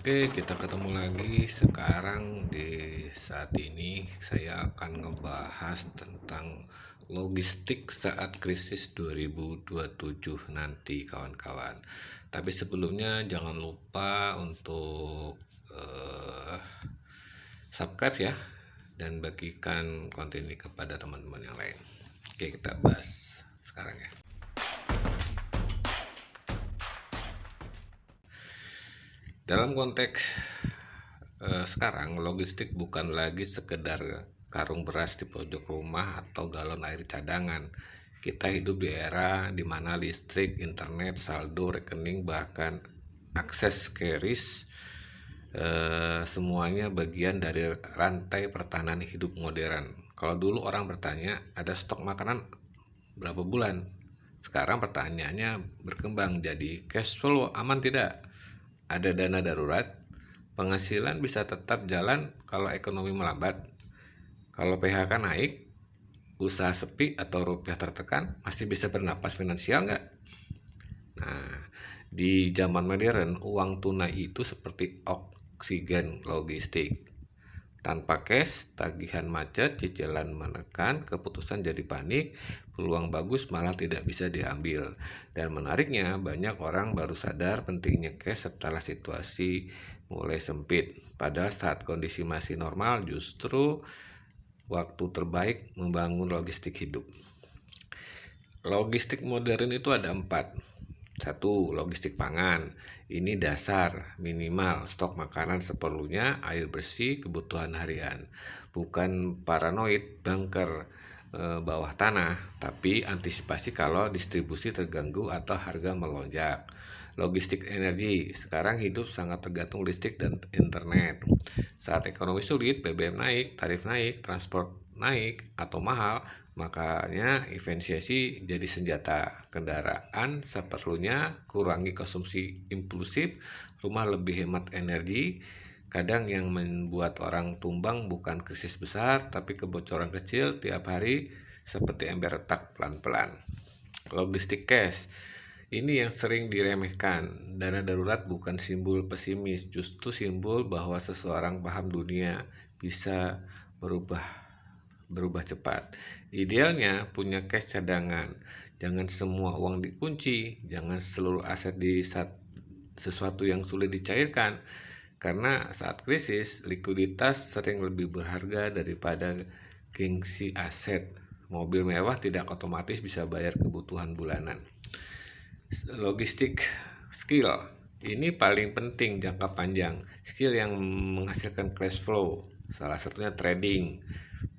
Oke, kita ketemu lagi sekarang di saat ini saya akan ngebahas tentang logistik saat krisis 2027 nanti kawan-kawan. Tapi sebelumnya jangan lupa untuk subscribe ya dan bagikan konten ini kepada teman-teman yang lain. Oke, kita bahas sekarang ya. Dalam konteks sekarang logistik bukan lagi sekedar karung beras di pojok rumah atau galon air cadangan. Kita hidup di era di mana listrik, internet, saldo, rekening, bahkan akses keris semuanya bagian dari rantai pertahanan hidup modern. Kalau dulu orang bertanya, ada stok makanan berapa bulan? Sekarang pertanyaannya berkembang jadi cash flow aman tidak? Ada dana darurat, penghasilan bisa tetap jalan kalau ekonomi melambat. Kalau PHK naik, usaha sepi atau rupiah tertekan, masih bisa bernapas finansial nggak? Nah, di zaman modern, uang tunai itu seperti oksigen logistik. Tanpa cash, tagihan macet, cicilan menekan, keputusan jadi panik, peluang bagus malah tidak bisa diambil. Dan menariknya, banyak orang baru sadar pentingnya cash setelah situasi mulai sempit. Padahal saat kondisi masih normal, justru waktu terbaik membangun logistik hidup. Logistik modern itu ada 4. 1. Logistik pangan. Ini dasar, minimal, stok makanan seperlunya, air bersih, kebutuhan harian. Bukan paranoid, bunker bawah tanah, tapi antisipasi kalau distribusi terganggu atau harga melonjak. Logistik energi, sekarang hidup sangat tergantung listrik dan internet. Saat ekonomi sulit, BBM naik, tarif naik, transport naik atau mahal, makanya efisiensi jadi senjata. Kendaraan seperlunya, kurangi konsumsi impulsif, rumah lebih hemat energi. Kadang yang membuat orang tumbang bukan krisis besar, tapi kebocoran kecil tiap hari seperti ember retak pelan-pelan. Logistik cash, ini yang sering diremehkan. Dana darurat bukan simbol pesimis, justru simbol bahwa seseorang paham dunia bisa berubah cepat. Idealnya punya cash cadangan. Jangan semua uang dikunci, jangan seluruh aset di saat sesuatu yang sulit dicairkan. Karena saat krisis, likuiditas sering lebih berharga daripada gengsi aset. Mobil mewah tidak otomatis bisa bayar kebutuhan bulanan. Logistik skill ini paling penting jangka panjang. Skill yang menghasilkan cash flow, salah satunya trading,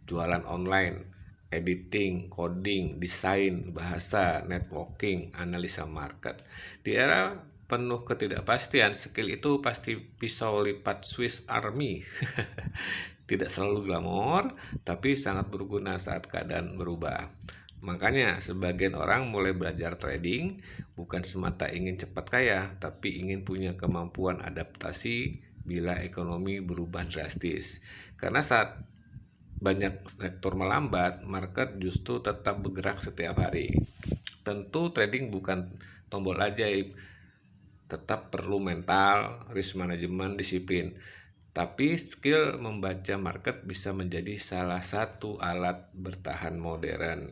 jualan online, editing, coding, desain, bahasa, networking, analisa market. Di era penuh ketidakpastian, skill itu pasti pisau lipat Swiss Army. Tidak selalu glamor, tapi sangat berguna saat keadaan berubah. Makanya sebagian orang mulai belajar trading bukan semata ingin cepat kaya, tapi ingin punya kemampuan adaptasi bila ekonomi berubah drastis. Karena saat banyak sektor melambat, market justru tetap bergerak setiap hari. Tentu trading bukan tombol ajaib, tetap perlu mental, risk management, disiplin. Tapi skill membaca market bisa menjadi salah satu alat bertahan modern.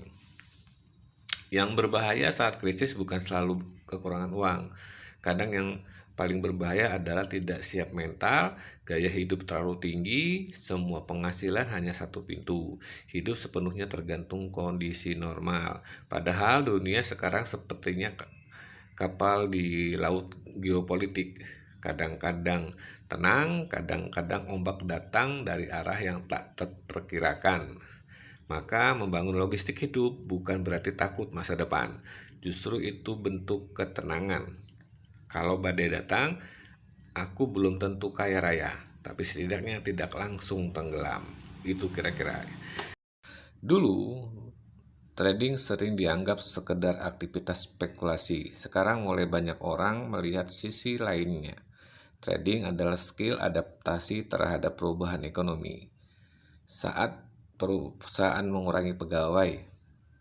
Yang berbahaya saat krisis bukan selalu kekurangan uang. Kadang yang paling berbahaya adalah tidak siap mental, gaya hidup terlalu tinggi, semua penghasilan hanya satu pintu. Hidup sepenuhnya tergantung kondisi normal. Padahal dunia sekarang sepertinya kapal di laut geopolitik. Kadang-kadang tenang, kadang-kadang ombak datang dari arah yang tak terperkirakan. Maka membangun logistik hidup bukan berarti takut masa depan. Justru itu bentuk ketenangan. Kalau badai datang, aku belum tentu kaya raya, tapi setidaknya tidak langsung tenggelam. Itu kira-kira. Dulu, trading sering dianggap sekedar aktivitas spekulasi. Sekarang mulai banyak orang melihat sisi lainnya. Trading adalah skill adaptasi terhadap perubahan ekonomi. Saat perusahaan mengurangi pegawai,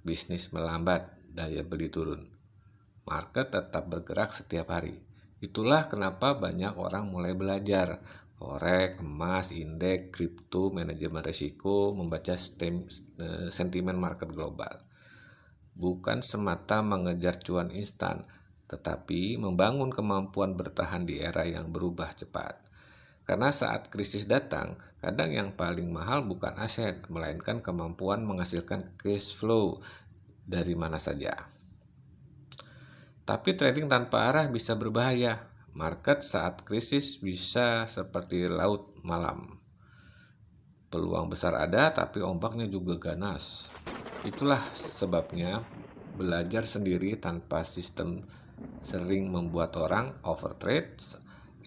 bisnis melambat, daya beli turun, market tetap bergerak setiap hari. Itulah kenapa banyak orang mulai belajar forex, emas, indeks, kripto, manajemen risiko, membaca sentimen market global. Bukan semata mengejar cuan instan, tetapi membangun kemampuan bertahan di era yang berubah cepat. Karena saat krisis datang, kadang yang paling mahal bukan aset, melainkan kemampuan menghasilkan cash flow dari mana saja. Tapi trading tanpa arah bisa berbahaya. Market saat krisis bisa seperti laut malam. Peluang besar ada, tapi ombaknya juga ganas. Itulah sebabnya belajar sendiri tanpa sistem sering membuat orang overtrade,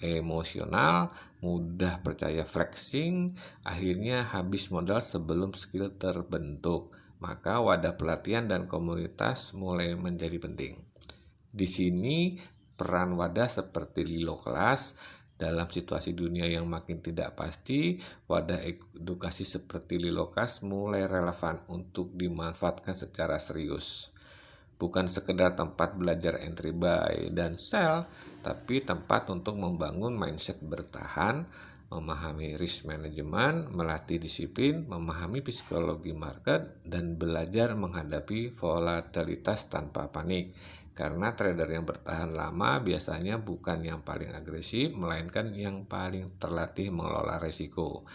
emosional, mudah percaya flexing, akhirnya habis modal sebelum skill terbentuk. Maka wadah pelatihan dan komunitas mulai menjadi penting. Di sini peran wadah seperti Lilo Kelas dalam situasi dunia yang makin tidak pasti, wadah edukasi seperti Lilo Kelas mulai relevan untuk dimanfaatkan secara serius. Bukan sekedar tempat belajar entry buy dan sell, tapi tempat untuk membangun mindset bertahan, memahami risk management, melatih disiplin, memahami psikologi market, dan belajar menghadapi volatilitas tanpa panik. Karena trader yang bertahan lama biasanya bukan yang paling agresif, melainkan yang paling terlatih mengelola risiko.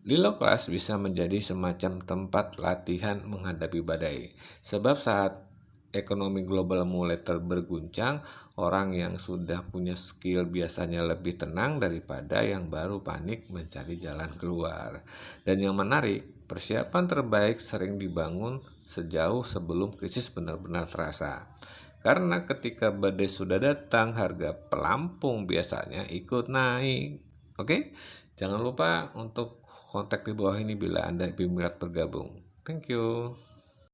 Lilo Kelas bisa menjadi semacam tempat latihan menghadapi badai. Sebab saat ekonomi global mulai berguncang, orang yang sudah punya skill biasanya lebih tenang daripada yang baru panik mencari jalan keluar. Dan yang menarik, persiapan terbaik sering dibangun sejauh sebelum krisis benar-benar terasa. Karena ketika badai sudah datang, harga pelampung biasanya ikut naik. Oke, jangan lupa untuk kontak di bawah ini bila Anda berminat bergabung. Thank you.